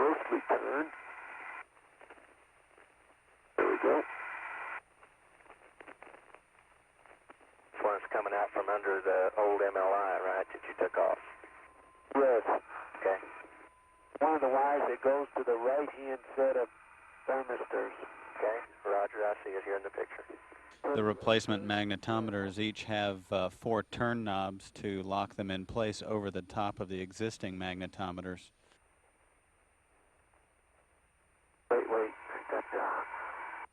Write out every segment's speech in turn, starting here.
mostly turned. There we go. This one's coming out from under the old MLI, right, that you took off? Yes. Okay. One of the wires that goes to the right-hand set of thermistors. Okay, roger, I see it here in the picture. The replacement magnetometers each have 4 turn knobs to lock them in place over the top of the existing magnetometers. Wait.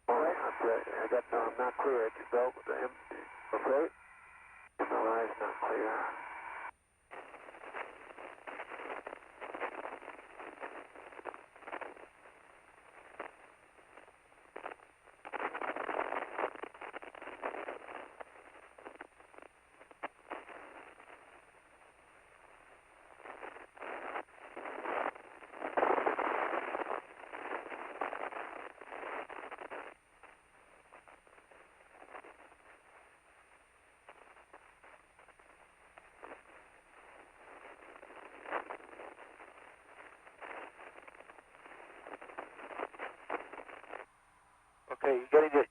I got, no, I'm not clear. Go, okay? MLI is not clear. Okay, you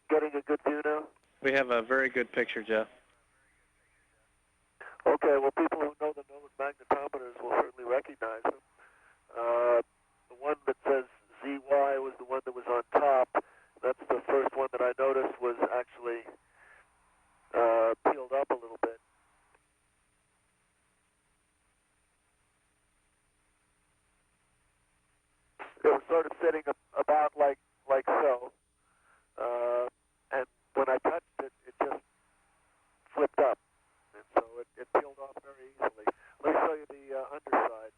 getting a good view now? We have a very good picture, Jeff. Okay, well, people who know the known magnetometers will certainly recognize them. The one that says ZY was the one that was on top. That's the first one that I noticed was actually peeled up a little bit. It was sort of sitting about like so. And when I touched it, it just flipped up. And so it peeled off very easily. Let me show you the underside.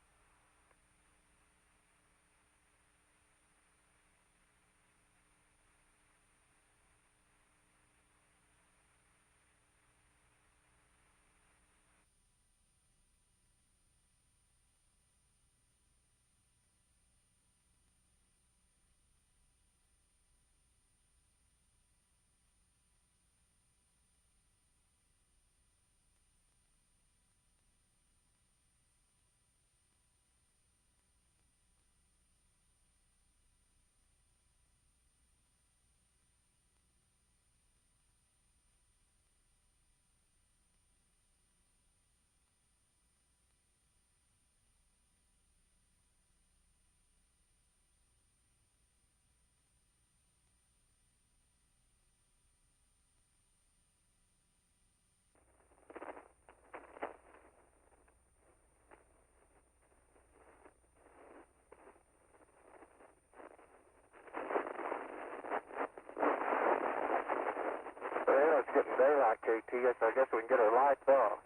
Well, it's getting daylight, KT, so I guess we can get our lights off.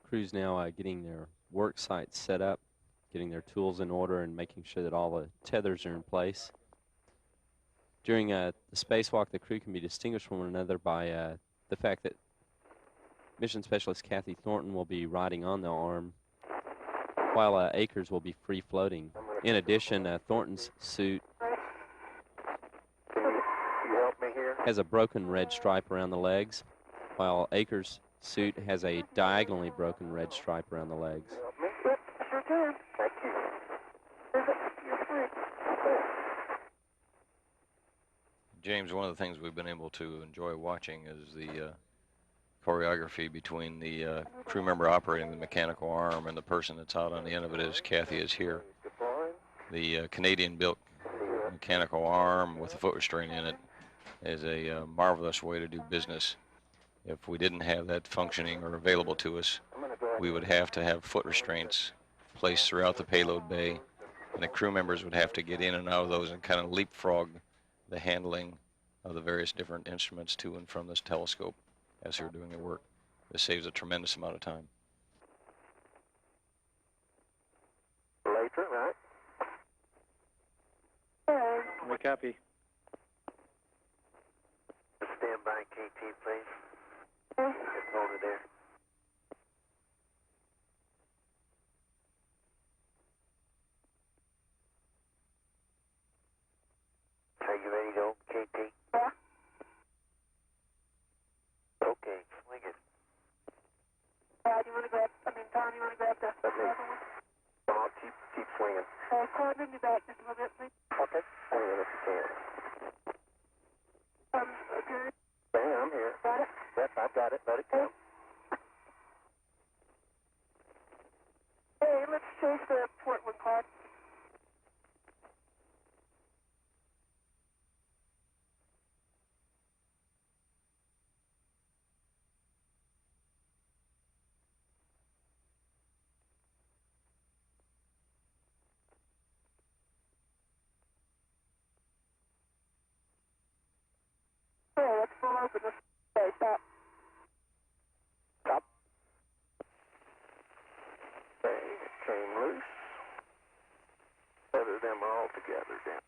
Crews now getting their work sites set up, getting their tools in order, and making sure that all the tethers are in place. During the spacewalk, the crew can be distinguished from one another by the fact that Mission Specialist Kathy Thornton will be riding on the arm, while Akers will be free floating. In addition, Thornton's suit Can you help me here? has a broken red stripe around the legs, while Akers' suit has a diagonally broken red stripe around the legs. Help me? Yep, sure can. Thank you. James, one of the things we've been able to enjoy watching is the choreography between the crew member operating the mechanical arm and the person that's out on the end of it, as Kathy is here. The Canadian-built mechanical arm with a foot restraint in it is a marvelous way to do business. If we didn't have that functioning or available to us, we would have to have foot restraints placed throughout the payload bay, and the crew members would have to get in and out of those and kind of leapfrog the handling of the various different instruments to and from this telescope as they're doing their work. This saves a tremendous amount of time. Later, right? We copy. Stand by, KT, please. Just hold it there. Are you ready to go, KT? Yeah. Okay, swing it. got it. Let it come. Hey, let's chase the Portland Cloud. Hey, let's pull open this. Hey, stop. Stop. Okay, it came loose. Feather them all together down.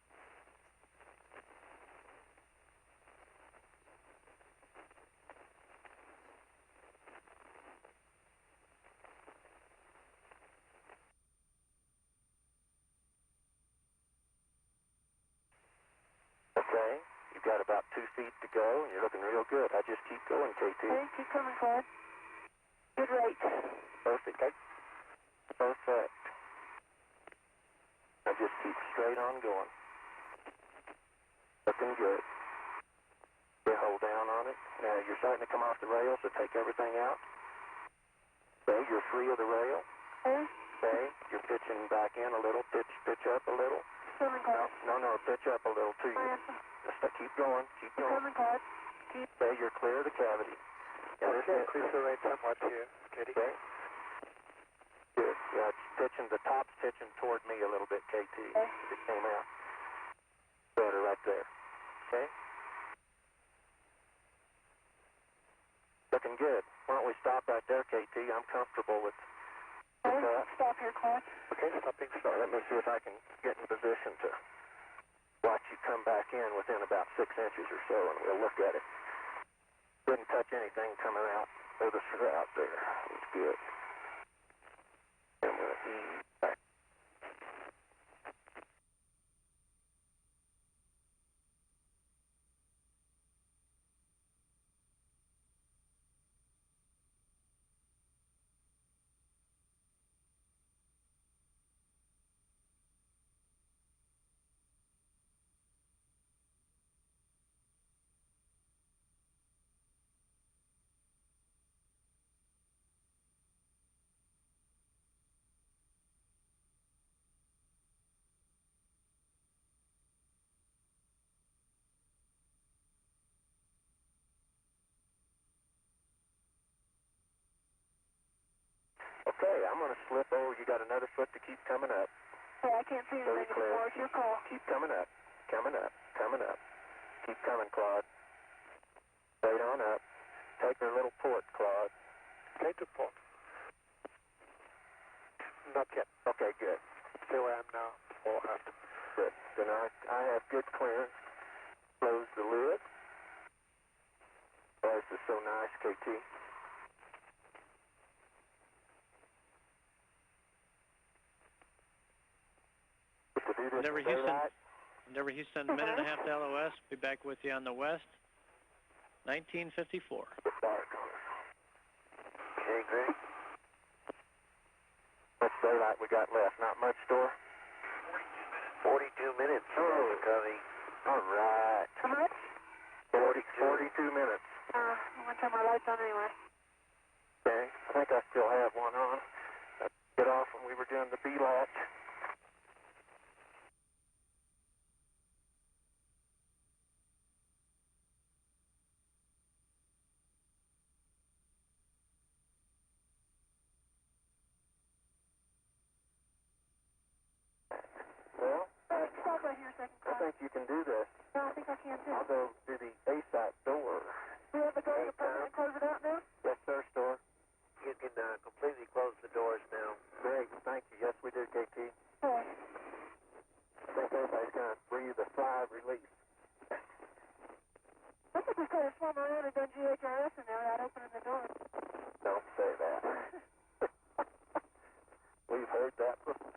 Okay, you've got about 2 feet to go, and you're looking real good. I just keep going, KT. Hey, keep coming, Clyde. Good rate. Perfect. Okay. Perfect. I just keep straight on going. Looking good. You hold down on it. Now you're starting to come off the rail, so take everything out. Okay, you're free of the rail. Hey, Okay, you're pitching back in a little. Pitch up a little. coming, Clyde. No, pitch up a little too. Just keep going. Keep going. Coming, Clyde. Okay, you're clear of the cavity. Yeah, let's increase the rate somewhat here, Katie. Okay. Good. Yeah, it's pitching, the top's pitching toward me a little bit, KT. It came out. Better right there. Okay? Looking good. Why don't we stop right there, KT? I'm comfortable with Hey, that. stop here, Clyde. Okay, stopping. So let me see if I can get in position to watch you come back in within about 6 inches or so, and we'll look at it. Didn't touch anything coming out of the shroud there. It was good. And we'll ease back. Okay, I'm going to slip over. You got another foot to keep coming up. Hey, I can't see anything anymore. It's your call. Keep coming up. Coming up. Coming up. Keep coming, Claude. Straight on up. Take her little port, Claude. Take the port. Not yet. Okay, good. Stay where I am now. Before I have to. Good. Then I have good clearance. Close the lid. Oh, this is so nice, KT. Endeavour Houston, minute and a half to LOS. Be back with you on the west. 1954. Okay, Greg. Much daylight we got left? Not much, Store? 42 minutes. Oh, Covey. All right. How much? 42 minutes. I'm going to turn my lights on anyway. Okay. I think I still have one on. I took it off when we were doing the B-latch. Well, Stop right here a second, I Clyde. think you can do this. No, I think I can too. I'll go to the ASAC door. We have to go to the front and close it out now? Yes, sir, Store. You can completely close the doors now. Great, thank you. Yes, we do, KT. Hey. I think everybody's going to breathe a sigh of relief. I think we could have swum around and done GHRS in there without opening the door. Don't say that. We've heard that before.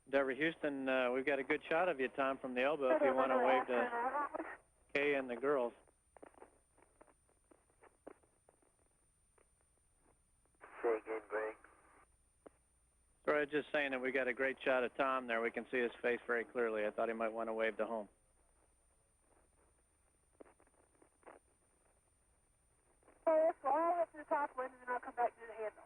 Endeavour Houston, we've got a good shot of you, Tom, from the elbow if you want to wave to Kay and the girls. Say again, Greg. Troy, I was just saying that we got a great shot of Tom there. We can see his face very clearly. I thought he might want to wave to home. Okay, so all up to the top wind, and then I'll come back to the handle.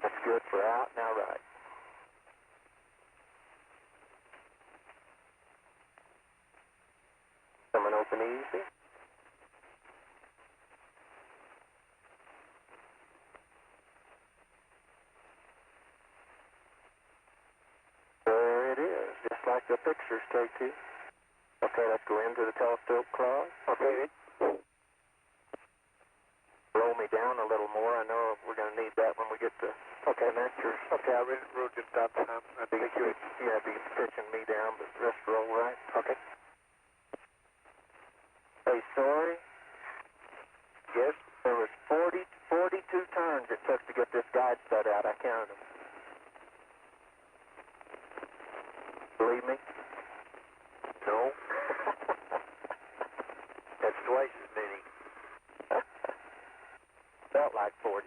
That's good for out, now right. Coming open easy. There it is, just like the pictures, KT. Okay, let's go into the telescope clause. Okay. Roll me down a little more. I know we're going to need that when we get to miniatures. Okay, I wrote just that time. I think you be pitching me down, but rest roll right. Okay. Hey, sorry. Yes? There was 42 turns it took to get this guide set out. I counted them. Believe me? No. That's twice as many. Felt like 42.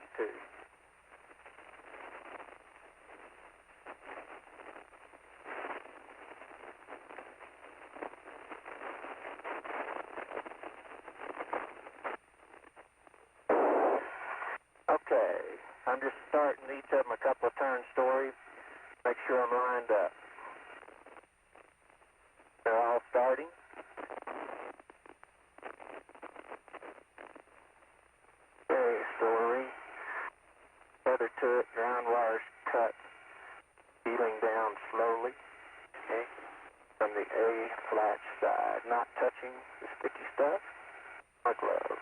Okay, I'm just starting each of them a couple of turn stories. Make sure I'm lined up. They're all starting. Okay, story. Feather to it, ground wires cut. Peeling down slowly. Okay. From the A flat side. Not touching the sticky stuff. My gloves.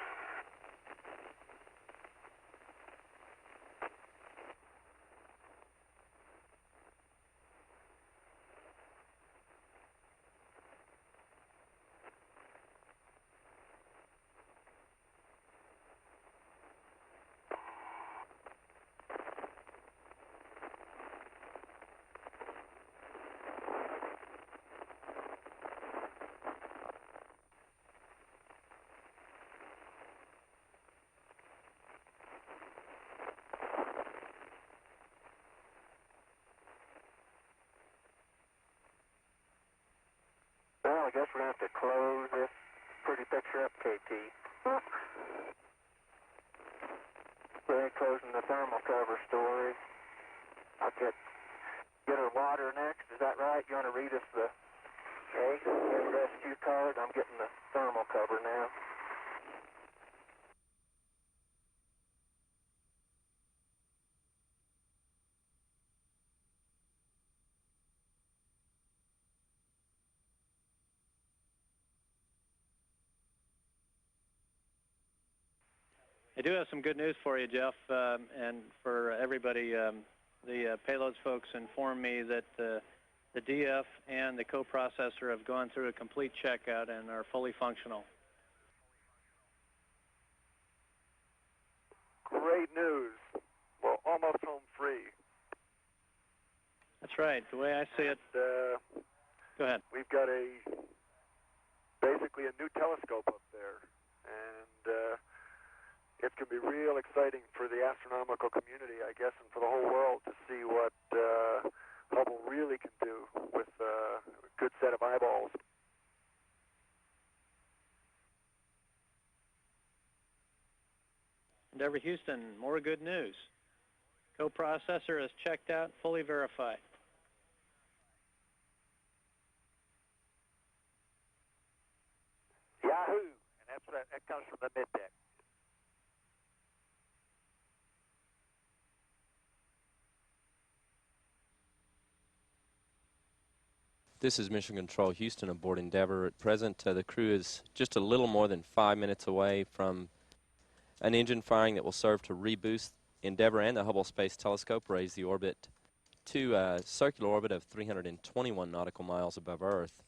Well, I guess we're going to have to close this pretty picture up, KT. Okay, closing the thermal cover story. I'll get her water next. Is that right? You want to read us the rescue card? I'm getting the thermal cover now. I do have some good news for you, Jeff, and for everybody. The payloads folks informed me that the DF and the coprocessor have gone through a complete checkout and are fully functional. Great news. We're almost home free. That's right. The way I see it. Go ahead. We've got basically a new telescope up there, and it's going to be real exciting for the astronomical community, I guess, and for the whole world to see what Hubble really can do with a good set of eyeballs. Endeavour Houston, more good news. Coprocessor is checked out, fully verified. Yahoo! And that comes from the middeck. This is Mission Control Houston aboard Endeavour. At present, the crew is just a little more than 5 minutes away from an engine firing that will serve to reboost Endeavour and the Hubble Space Telescope, raise the orbit to a circular orbit of 321 nautical miles above Earth.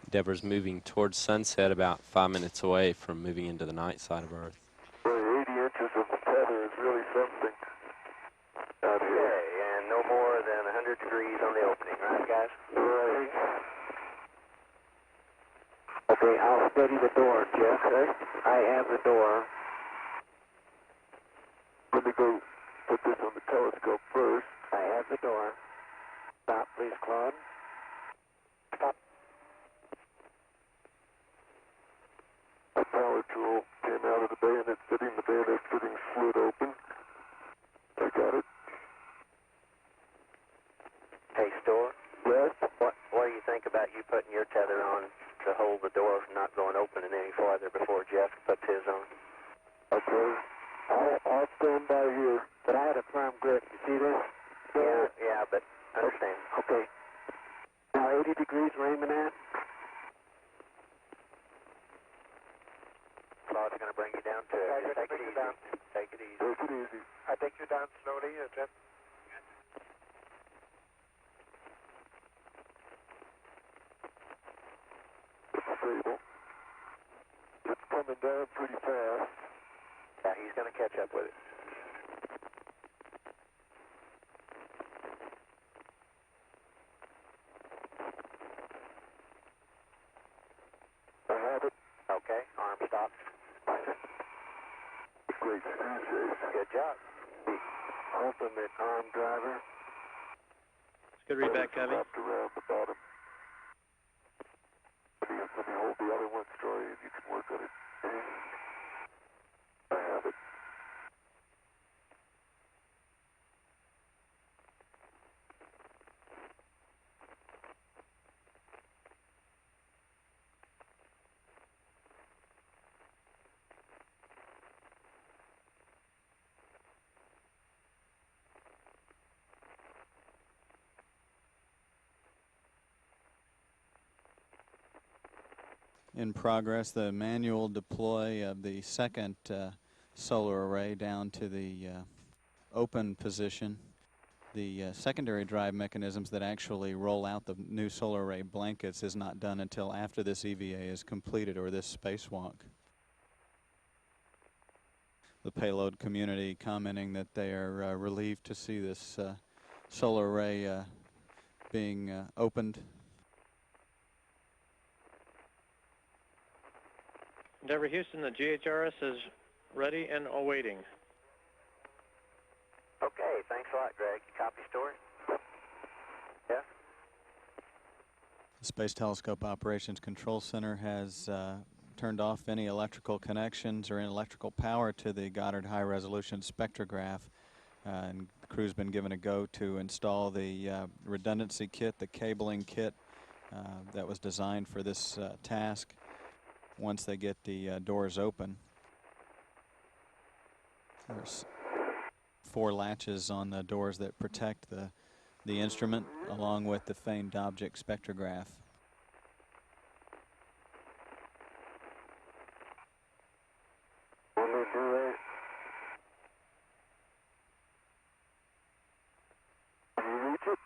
Endeavour's moving towards sunset, about 5 minutes away from moving into the night side of Earth. 80 inches of tether is really something out here. Okay, and no more than 100 degrees on the opening, right, guys? Right. Okay, I'll steady the door, Jeff. Okay. I have the door. Let me go put this on the telescope first. I have the door. Stop, please, Claude. Stop. The power tool came out of the bayonet fitting. The bayonet fitting slid open. I got it. Hey, Store. Yes? What do you think about you putting your tether on to hold the door from not going open any farther before Jeff puts his on? Okay. I'll stand by here. But I had a firm grip. You see this? Yeah, but I understand. Okay. Now 80 degrees we're aiming at. Claude's going to bring you down to it. Take it easy. Take it easy. Take it easy. I take you down slowly, Jeff. It's stable. It's coming down pretty fast. Yeah, he's going to catch up with it. I have it. Okay, arm stopped. Great screw chase. Good job. The ultimate arm driver. It's good read back, Covey. Wrapped around the bottom. Let me hold the other one, Troy, and you can work on it. I have it. In progress, the manual deploy of the second solar array down to the open position. The secondary drive mechanisms that actually roll out the new solar array blankets is not done until after this EVA is completed, or this spacewalk. The payload community commenting that they are relieved to see this solar array being opened. Endeavour Houston, the GHRS is ready and awaiting. Okay, thanks a lot, Greg. You copy, Story? Yeah? The Space Telescope Operations Control Center has turned off any electrical connections or any electrical power to the Goddard High Resolution Spectrograph. And the crew's been given a go to install the redundancy kit, the cabling kit that was designed for this task. Once they get the doors open, there's 4 latches on the doors that protect the instrument, along with the faint object spectrograph. Want me to do that? Can you reach it?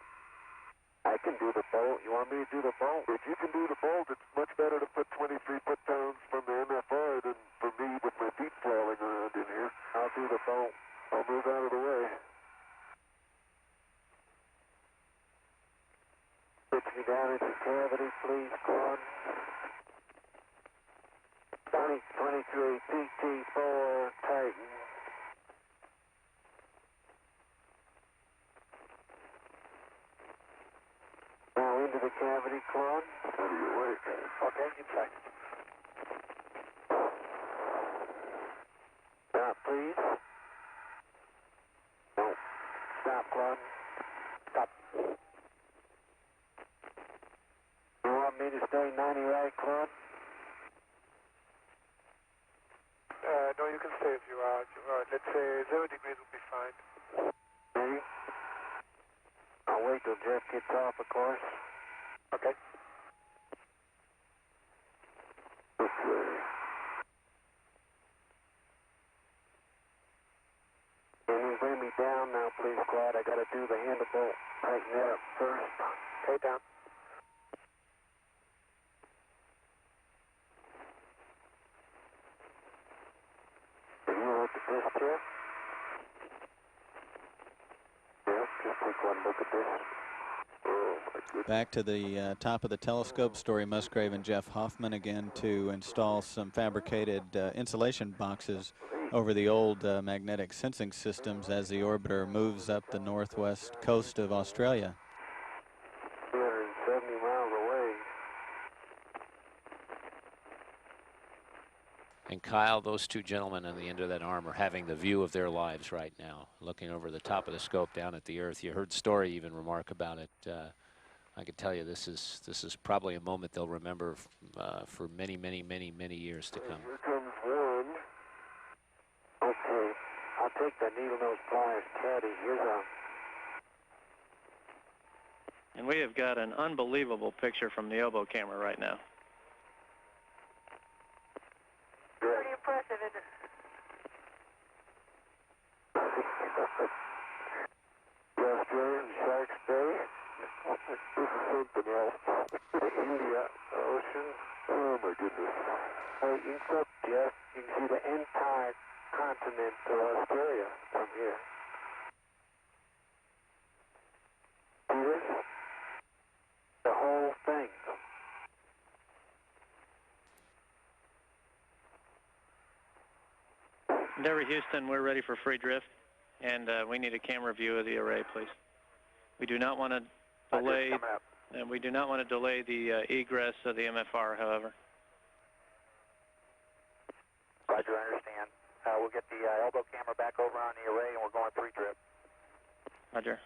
I can do the bolt. You want me to do the bolt? If you can do the bolt, it's much better to put 23 foot-pounds from the MFR than for me with my feet flailing around in here. I'll do the bolt. I'll move out of the way. Pitch me down into cavity, please, Claude. 23 PT4 Titan. Now into the cavity, Claude. Out of your way. Okay, inside. Stop, please. No. Stop, Claude. Stop. You want me to stay 90 right, Claude? No, you can stay as you are. Let's say 0 degrees will be fine. Ready? I'll wait till Jeff gets off, of course. Okay. Okay. Can you bring me down now, please, Clyde? I got to do the handle bolt. Tighten that up first. Okay, down. Have you looked at this, Jeff? Jeff, just take one look at this. Oh, my goodness. Back to the top of the telescope, Story Musgrave and Jeff Hoffman again to install some fabricated insulation boxes over the old magnetic sensing systems as the orbiter moves up the northwest coast of Australia. 270 miles away. And Kyle, those two gentlemen on the end of that arm are having the view of their lives right now, looking over the top of the scope down at the Earth. You heard Story even remark about it. I can tell you this is probably a moment they'll remember for many, many, many, many years to come. Here comes one. Okay, I'll take the needle nose pliers caddy. Here's a... And we have got an unbelievable picture from the elbow camera right now. Pretty impressive, isn't it? The Australian Sharks Bay. This is something else. The India Ocean. Oh my goodness. Hey, inch up, Jeff. You can see the entire continent of Australia from here. See this? The whole thing. Endeavour Houston, we're ready for free drift, and we need a camera view of the array, please. We do not want to delay, and we do not want to delay the egress of the MFR, however. Roger, I understand. We'll get the elbow camera back over on the array, and we're going free drift. Roger.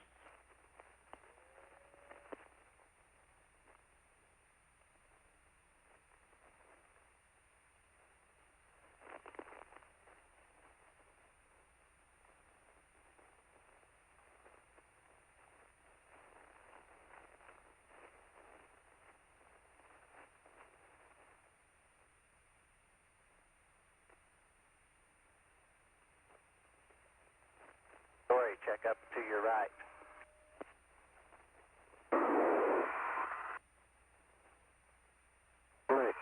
Story, check up to your right. Slick.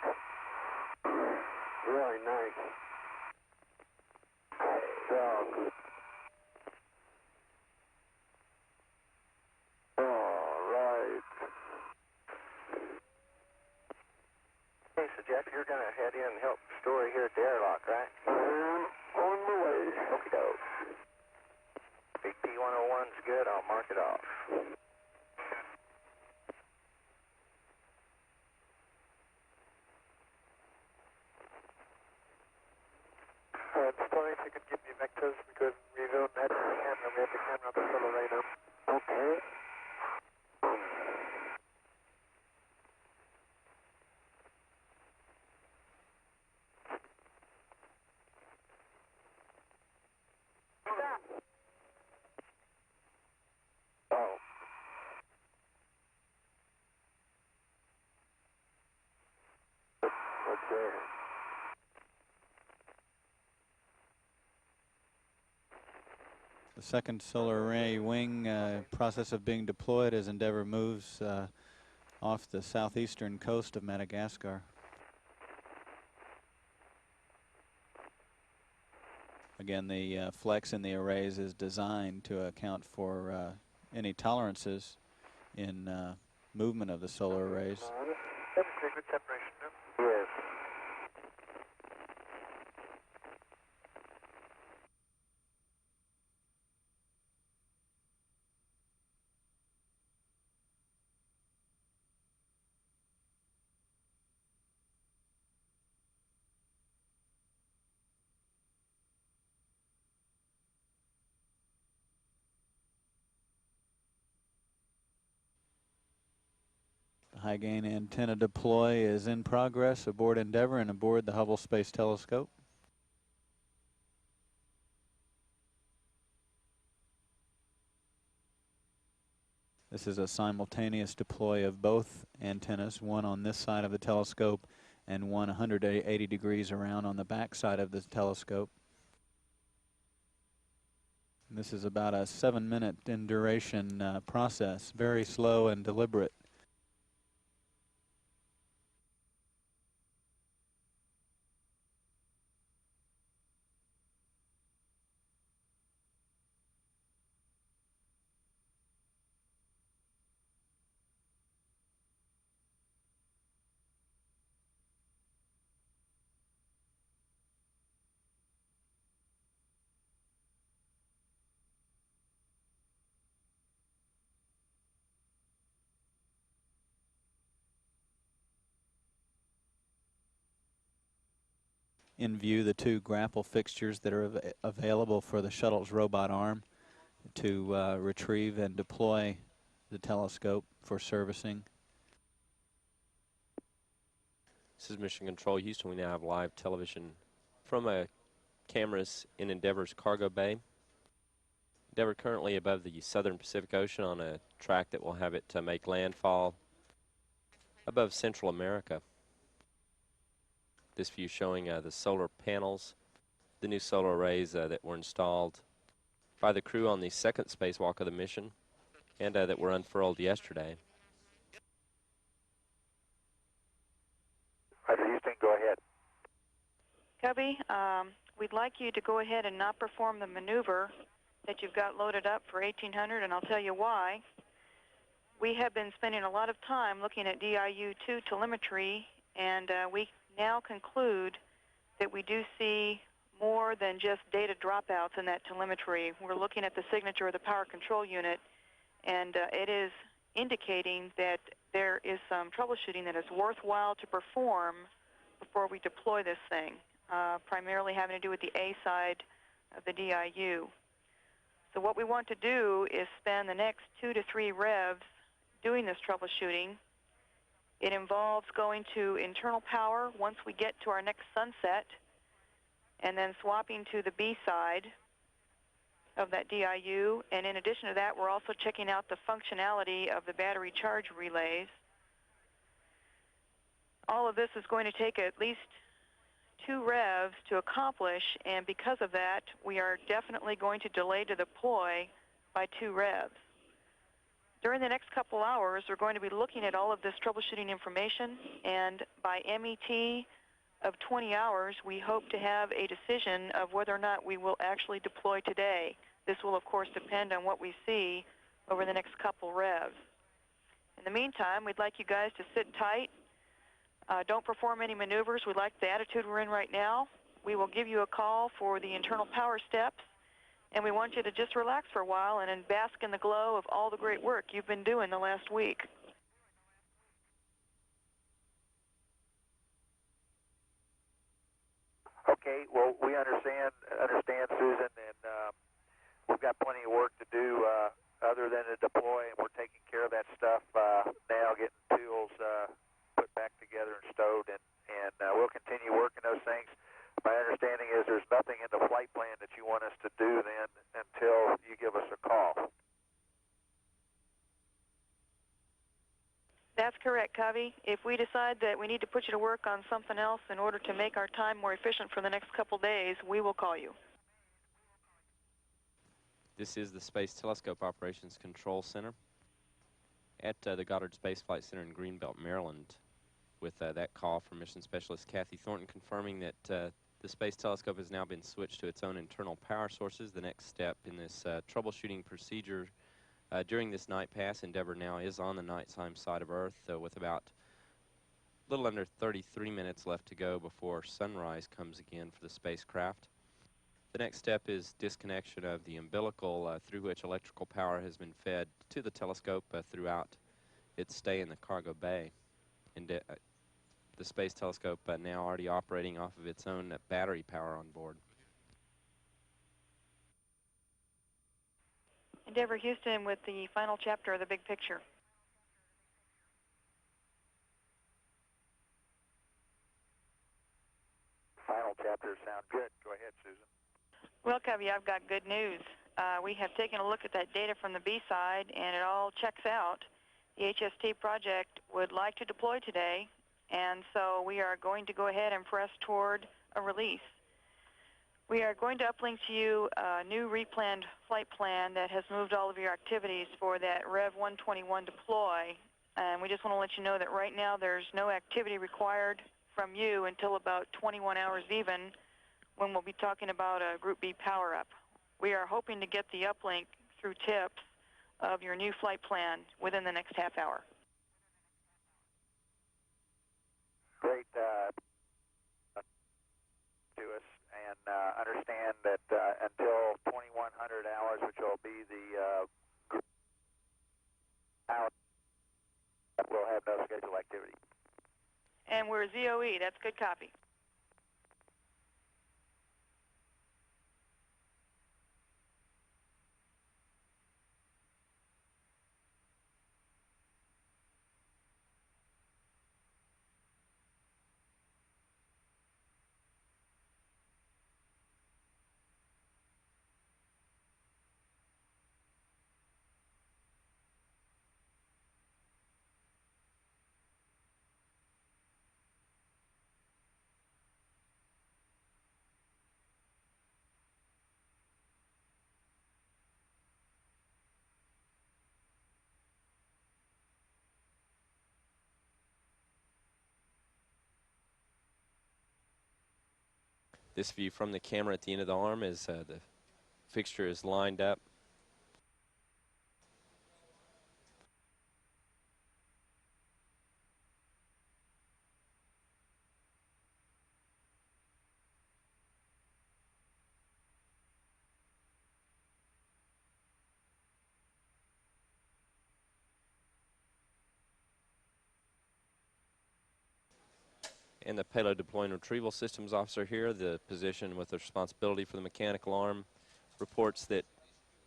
Really nice. So good. All right. Hey, so Jeff, you're going to head in and help Story here at the airlock, right? I'm on my way. Okie doke. Big P101's good. I'll mark it off. Story, if you could give me vectors because we don't have the camera. We have the camera on the solar array now. Okay. Oh. What's there? The second solar array wing process of being deployed as Endeavour moves off the southeastern coast of Madagascar. Again, the flex in the arrays is designed to account for any tolerances in movement of the solar arrays. That's a good separation now. Yes. The high gain antenna deploy is in progress aboard Endeavour and aboard the Hubble Space Telescope. This is a simultaneous deploy of both antennas, one on this side of the telescope and one 180 degrees around on the back side of the telescope. This is about a 7-minute in duration process, very slow and deliberate. In view the two grapple fixtures that are available for the shuttle's robot arm to retrieve and deploy the telescope for servicing. This is Mission Control Houston. We now have live television from cameras in Endeavour's cargo bay. Endeavour currently above the southern Pacific Ocean on a track that will have it make landfall above Central America. This view showing the solar panels, the new solar arrays that were installed by the crew on the second spacewalk of the mission and that were unfurled yesterday. Roger, Houston, go ahead. Cubby, we'd like you to go ahead and not perform the maneuver that you've got loaded up for 1800, and I'll tell you why. We have been spending a lot of time looking at DIU-2 telemetry, and we now conclude that we do see more than just data dropouts in that telemetry. We're looking at the signature of the power control unit, and it is indicating that there is some troubleshooting that is worthwhile to perform before we deploy this thing, primarily having to do with the A side of the DIU. So what we want to do is spend the next 2 to 3 revs doing this troubleshooting. It involves going to internal power once we get to our next sunset, and then swapping to the B side of that DIU. And in addition to that, we're also checking out the functionality of the battery charge relays. All of this is going to take at least 2 revs to accomplish, and because of that, we are definitely going to delay to deploy by 2 revs. During the next couple hours, we're going to be looking at all of this troubleshooting information, and by MET of 20 hours, we hope to have a decision of whether or not we will actually deploy today. This will, of course, depend on what we see over the next couple revs. In the meantime, we'd like you guys to sit tight. Don't perform any maneuvers. We like the attitude we're in right now. We will give you a call for the internal power steps, and we want you to just relax for a while and then bask in the glow of all the great work you've been doing the last week. Okay, well, we understand, Susan, and we've got plenty of work to do other than to deploy, and we're taking care of that stuff now, getting tools put back together and stowed, and we'll continue working those things. My understanding is there's nothing in the flight plan that you want us to do then until you give us a call. That's correct, Covey. If we decide that we need to put you to work on something else in order to make our time more efficient for the next couple days, we will call you. This is the Space Telescope Operations Control Center at the Goddard Space Flight Center in Greenbelt, Maryland, with that call from Mission Specialist Kathy Thornton confirming that the Space Telescope has now been switched to its own internal power sources. The next step in this troubleshooting procedure during this night pass, Endeavour now is on the nighttime side of Earth with about a little under 33 minutes left to go before sunrise comes again for the spacecraft. The next step is disconnection of the umbilical through which electrical power has been fed to the telescope throughout its stay in the cargo bay. And the Space Telescope now already operating off of its own battery power on board. Endeavour Houston with the final chapter of the big picture. Final chapters sound good. Go ahead, Susan. Well, Covey, I've got good news. we have taken a look at that data from the B side, and it all checks out. The HST project would like to deploy today, and so we are going to go ahead and press toward a release. We are going to uplink to you a new replanned flight plan that has moved all of your activities for that Rev 121 deploy, and we just want to let you know that right now there's no activity required from you until about 21 hours even, when we'll be talking about a Group B power-up. We are hoping to get the uplink through tips of your new flight plan within the next half hour. Great to us, and understand that until 2100 hours, which will be the group out, we'll have no scheduled activity. And we're ZOE. That's good copy. This view from the camera at the end of the arm is the fixture is lined up. And the payload deploy and retrieval systems officer here, the position with the responsibility for the mechanical arm, reports that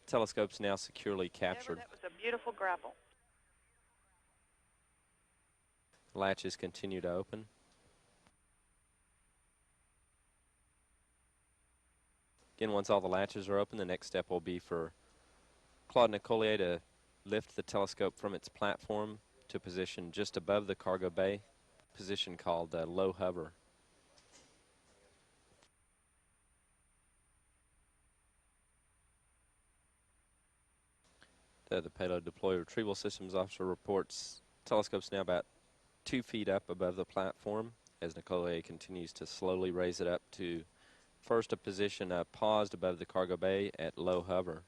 telescope's now securely captured. That was a beautiful grapple. Latches continue to open. Again, once all the latches are open, the next step will be for Claude Nicollier to lift the telescope from its platform to a position just above the cargo bay, position called low hover. The payload deploy retrieval systems officer reports telescope's now about 2 feet up above the platform as Nicollier continues to slowly raise it up to first a position paused above the cargo bay at low hover.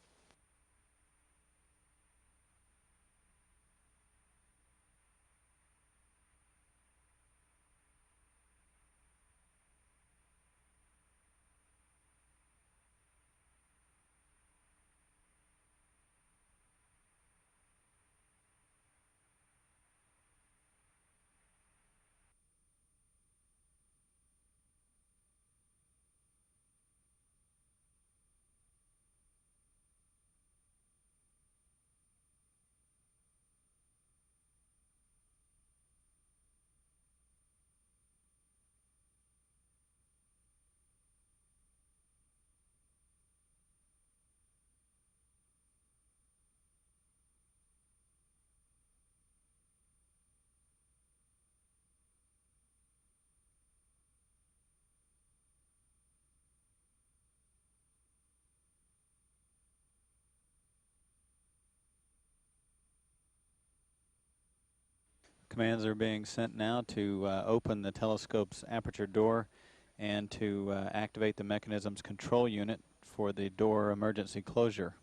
Commands are being sent now to open the telescope's aperture door and to activate the mechanism's control unit for the door emergency closure.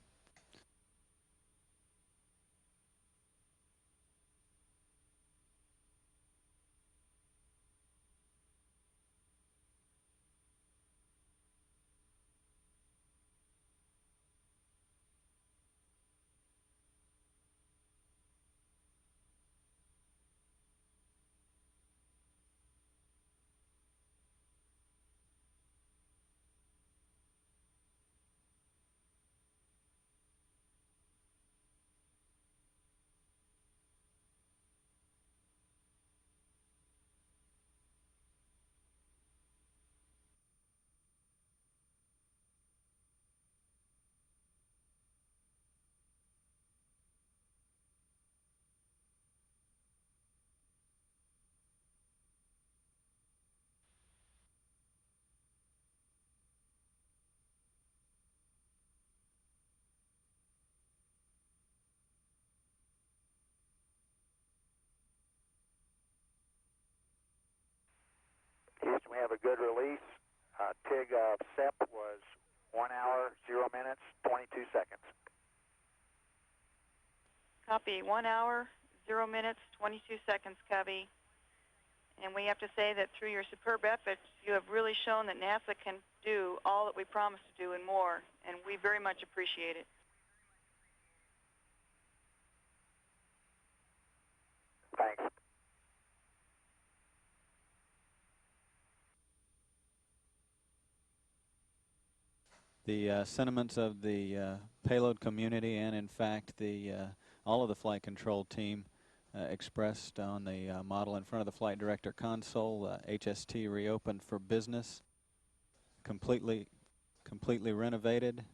have a good release. TIG SEP was 1 hour, 0 minutes, 22 seconds. Copy. 1 hour, 0 minutes, 22 seconds, Cubby. And we have to say that through your superb efforts, you have really shown that NASA can do all that we promised to do and more, and we very much appreciate it. Thanks. The sentiments of the payload community and, in fact, all of the flight control team expressed on the model in front of the flight director console. HST reopened for business, completely renovated.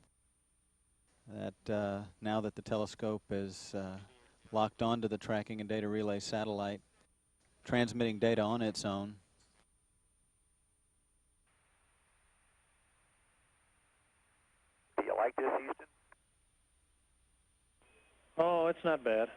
That now that the telescope is locked onto the tracking and data relay satellite, transmitting data on its own. Do you like this, Houston? Oh, it's not bad.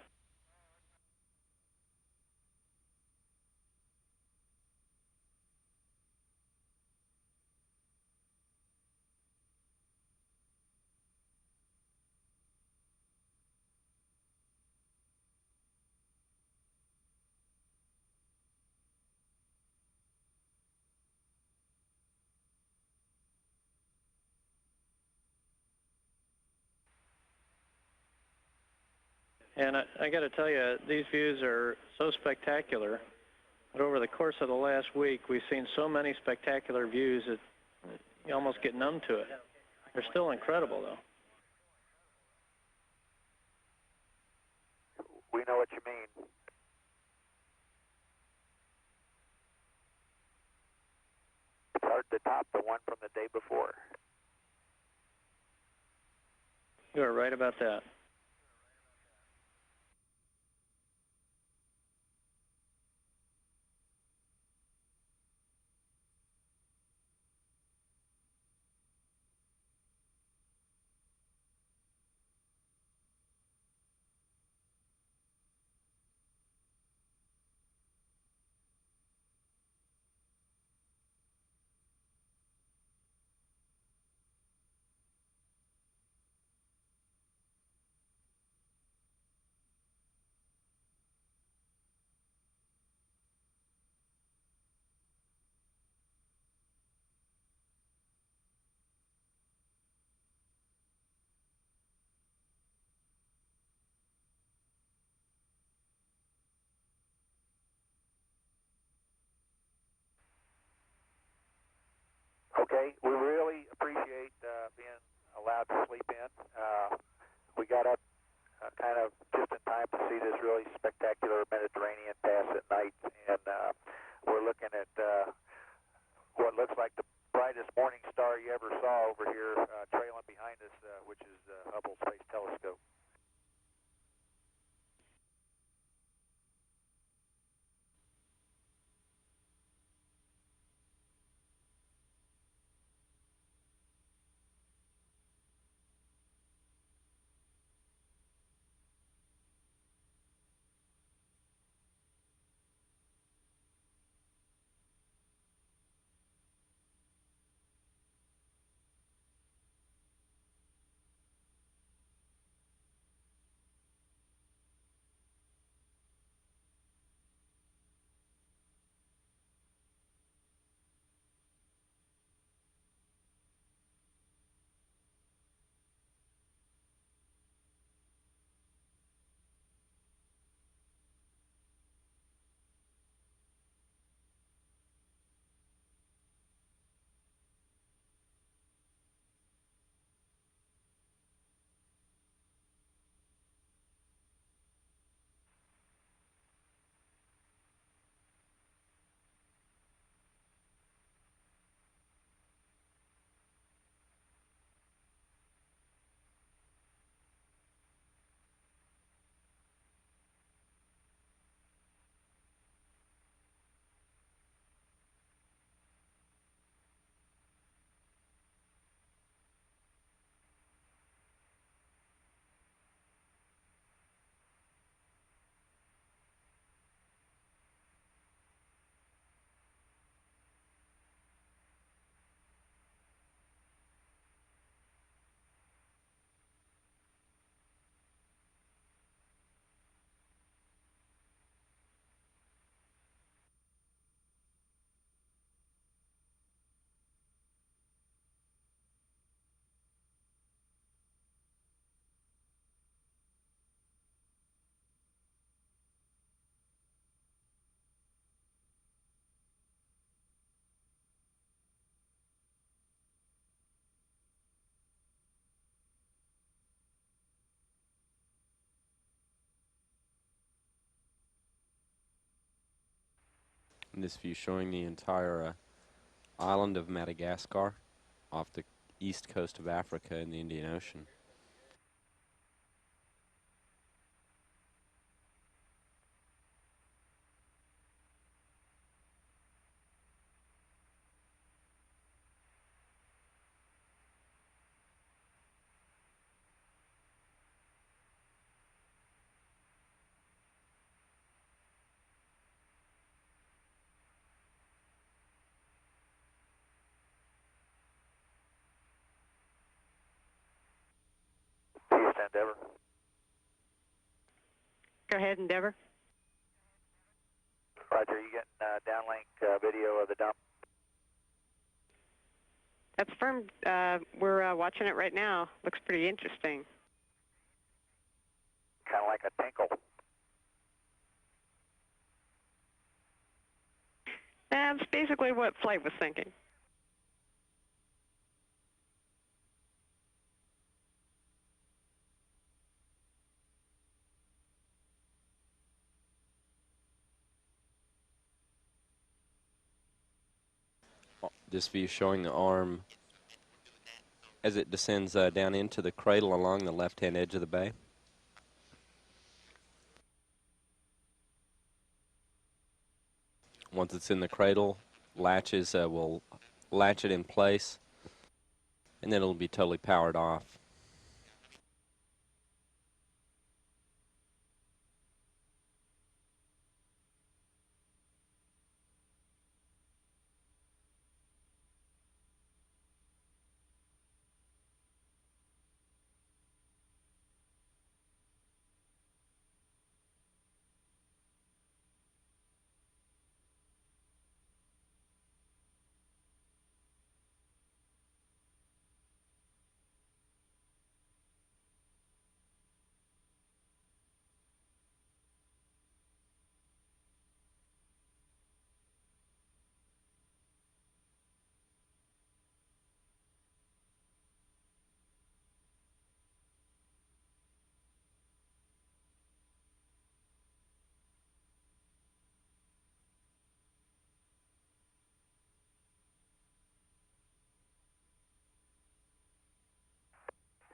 And I got to tell you, these views are so spectacular that over the course of the last week, we've seen so many spectacular views that you almost get numb to it. They're still incredible, though. We know what you mean. It's hard to top the one from the day before. You are right about that. Okay, we really appreciate being allowed to sleep in. We got up kind of just in time to see this really spectacular Mediterranean pass at night, and we're looking at what looks like the brightest morning star you ever saw over here trailing behind us, which is the Hubble Space Telescope. In this view showing the entire island of Madagascar off the east coast of Africa in the Indian Ocean. Houston, Endeavor. Go ahead, Endeavor. Roger, you getting downlink video of the dump? That's firm. We're watching it right now. Looks pretty interesting. Kind of like a tinkle. That's basically what Flight was thinking. This view showing the arm as it descends down into the cradle along the left-hand edge of the bay. Once it's in the cradle, latches will latch it in place, and then it'll be totally powered off.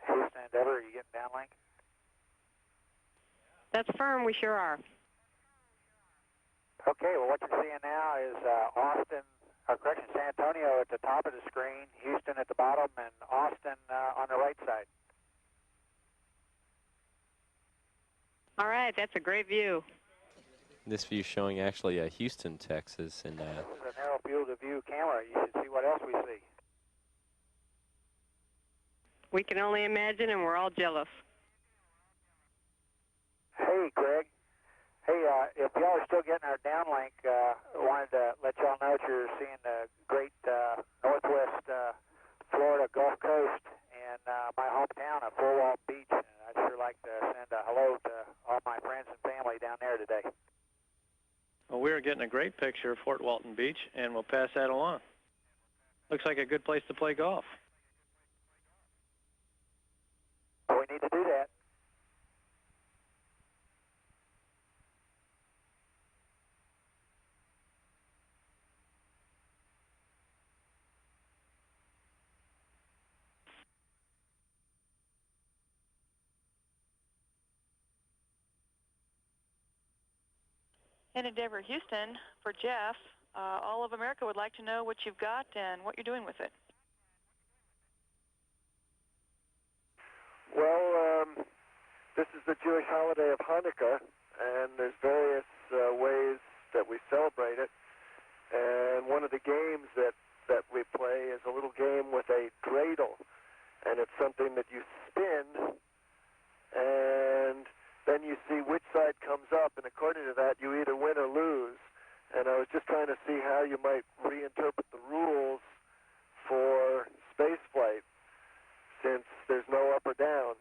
Houston, Endeavor, are you getting downlink? That's firm. We sure are. Okay, well, what you're seeing now is San Antonio at the top of the screen, Houston at the bottom, and Austin on the right side. All right, that's a great view. This view showing actually Houston, Texas, and This is a narrow field of view camera. You should see what else we see. We can only imagine, and we're all jealous. Hey, Greg. Hey, if y'all are still getting our downlink, I wanted to let y'all know that you're seeing the great northwest Florida Gulf Coast and my hometown of Fort Walton Beach. And I'd sure like to send a hello to all my friends and family down there today. Well, we're getting a great picture of Fort Walton Beach, and we'll pass that along. Looks like a good place to play golf. Well, we need to do that. In Endeavor, Houston, for Jeff, all of America would like to know what you've got and what you're doing with it. Well, this is the Jewish holiday of Hanukkah, and there's various ways that we celebrate it. And one of the games that we play is a little game with a dreidel, and it's something that you spin, and then you see which side comes up, and according to that, you either win or lose. And I was just trying to see how you might reinterpret the rules for spaceflight, since there's no up or down.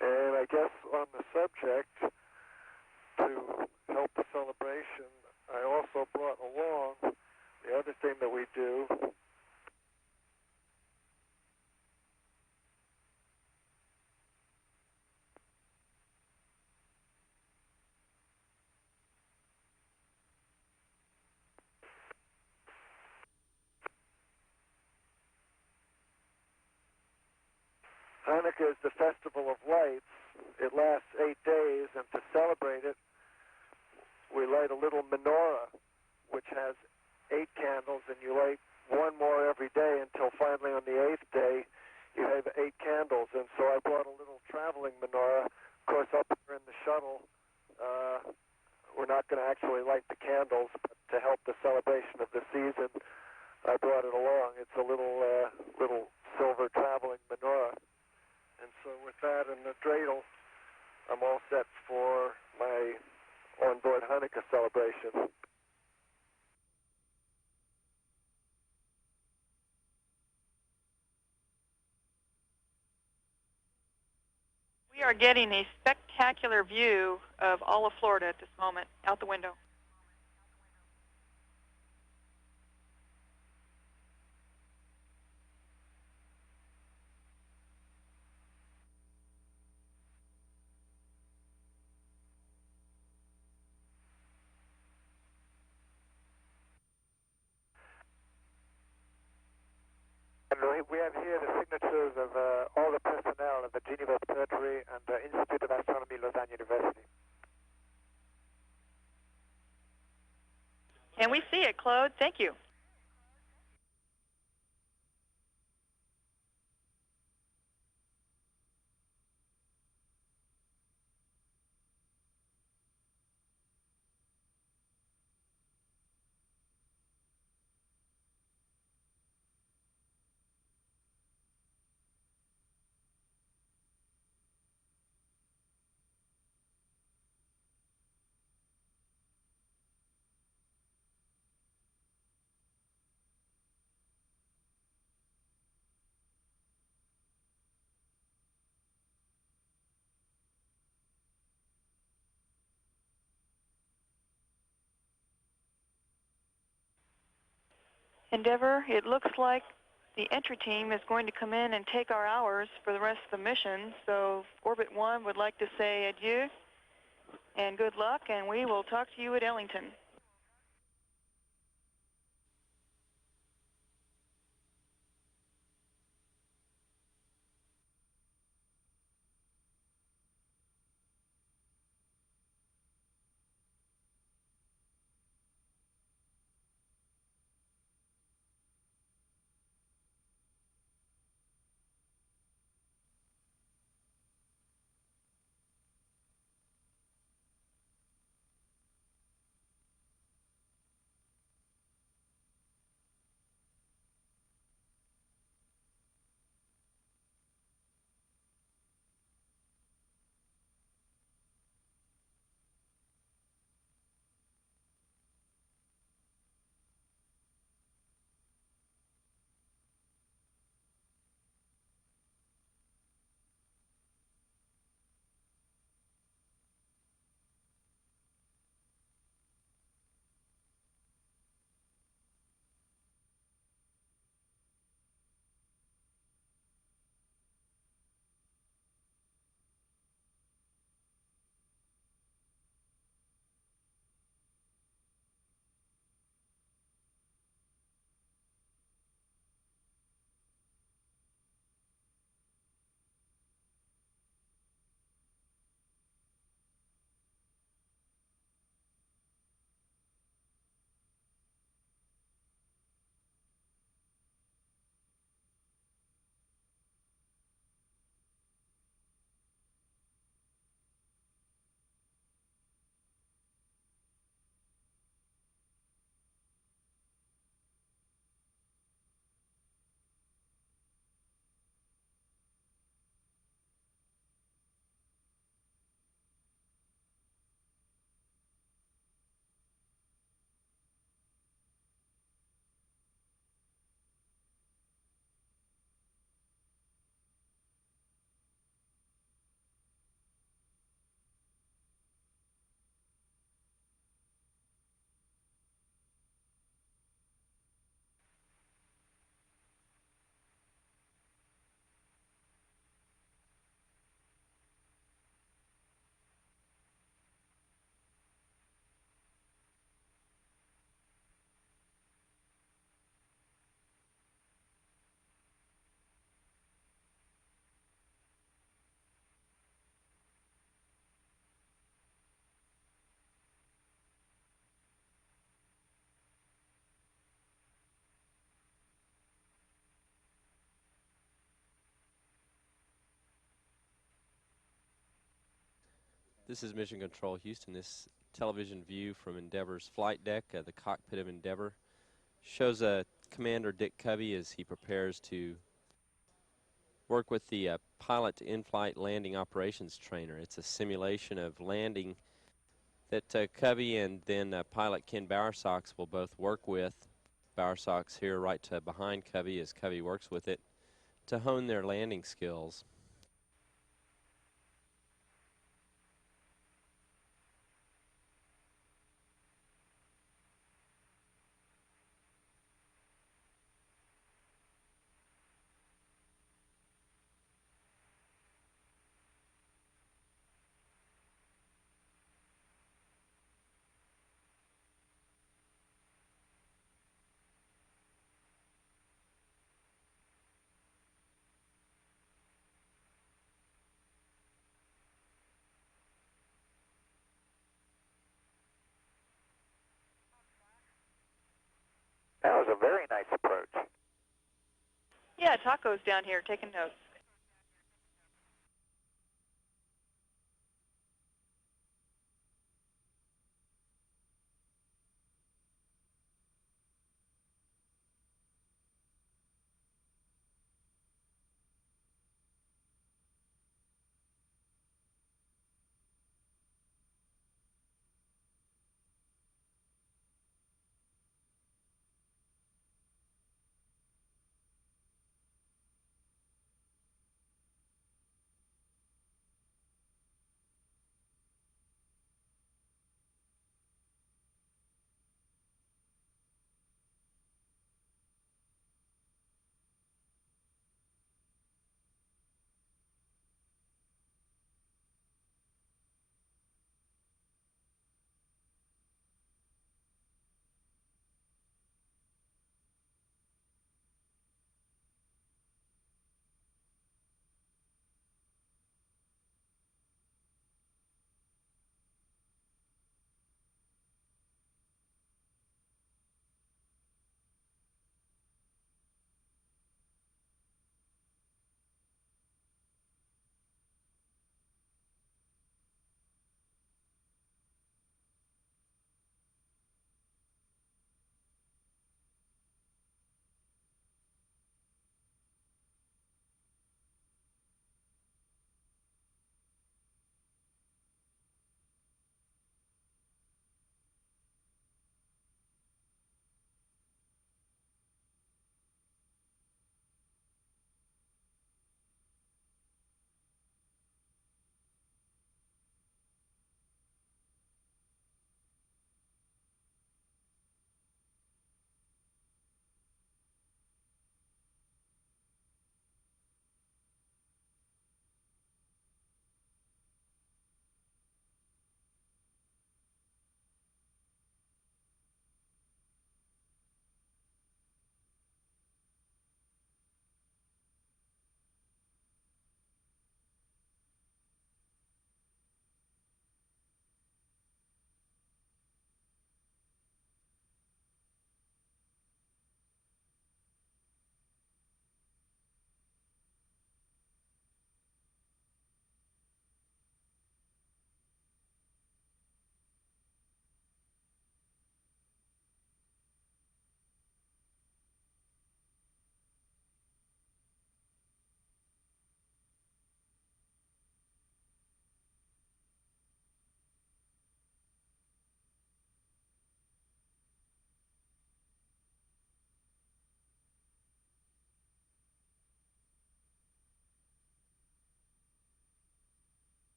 And I guess on the subject, to help the celebration, I also brought along the other thing that we do. Hanukkah is the festival of lights. It lasts 8 days, and to celebrate it, we light a little menorah, which has 8 candles, and you light one more every day until finally on the 8th day you have 8 candles. And so I brought a little traveling menorah. Of course, up here in the shuttle, we're not going to actually light the candles, but to help the celebration of the season, I brought it along. It's a little silver traveling menorah. And so with that and the dreidel, I'm all set for my onboard Hanukkah celebration. We are getting a spectacular view of all of Florida at this moment, out the window. And we have here the signatures of all the personnel of the Geneva Observatory and the Institute of Astronomy, Lausanne University. And we see it, Claude. Thank you. Endeavour, it looks like the entry team is going to come in and take our hours for the rest of the mission. So Orbit 1 would like to say adieu and good luck, and we will talk to you at Ellington. This is Mission Control Houston. This television view from Endeavor's flight deck, the cockpit of Endeavor, shows Commander Dick Covey as he prepares to work with the pilot in-flight landing operations trainer. It's a simulation of landing that Covey and then pilot Ken Bowersox will both work with. Bowersox here right behind Covey as Covey works with it to hone their landing skills. That was a very nice approach. Yeah, Taco's down here taking notes.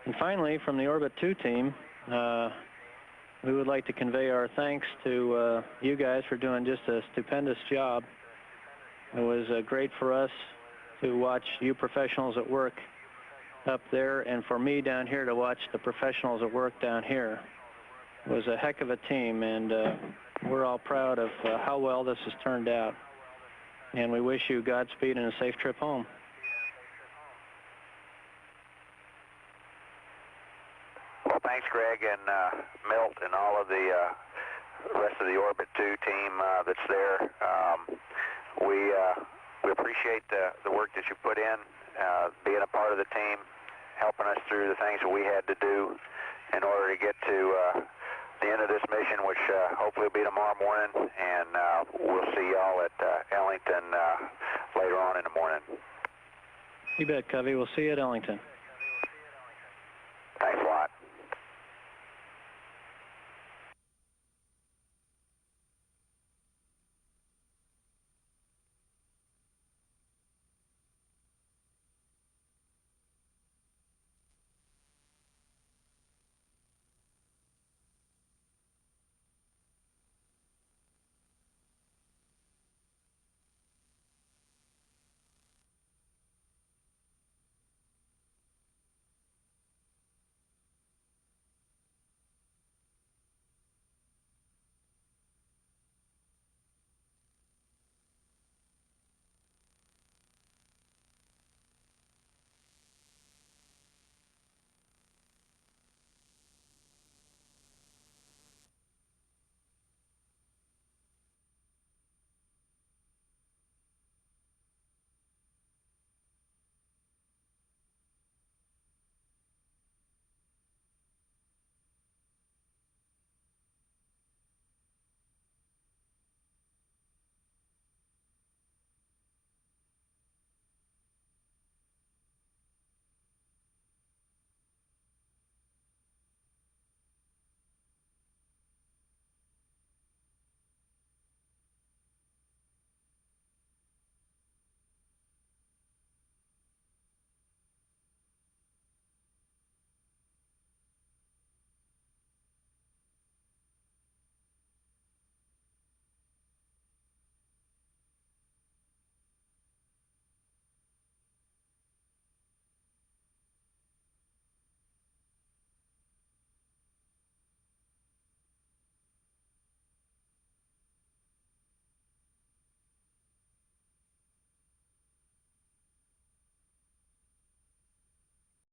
And finally, from the Orbit 2 team, we would like to convey our thanks to you guys for doing just a stupendous job. It was great for us to watch you professionals at work up there, and for me down here to watch the professionals at work down here. It was a heck of a team, and we're all proud of how well this has turned out. And we wish you Godspeed and a safe trip home. Well, thanks, Greg, and Milt, and all of the rest of the Orbit 2 team that's there. We appreciate the work that you put in, being a part of the team, helping us through the things that we had to do in order to get to the end of this mission, which hopefully will be tomorrow morning, and we'll see y'all at Ellington later on in the morning. You bet, Covey. We'll see you at Ellington.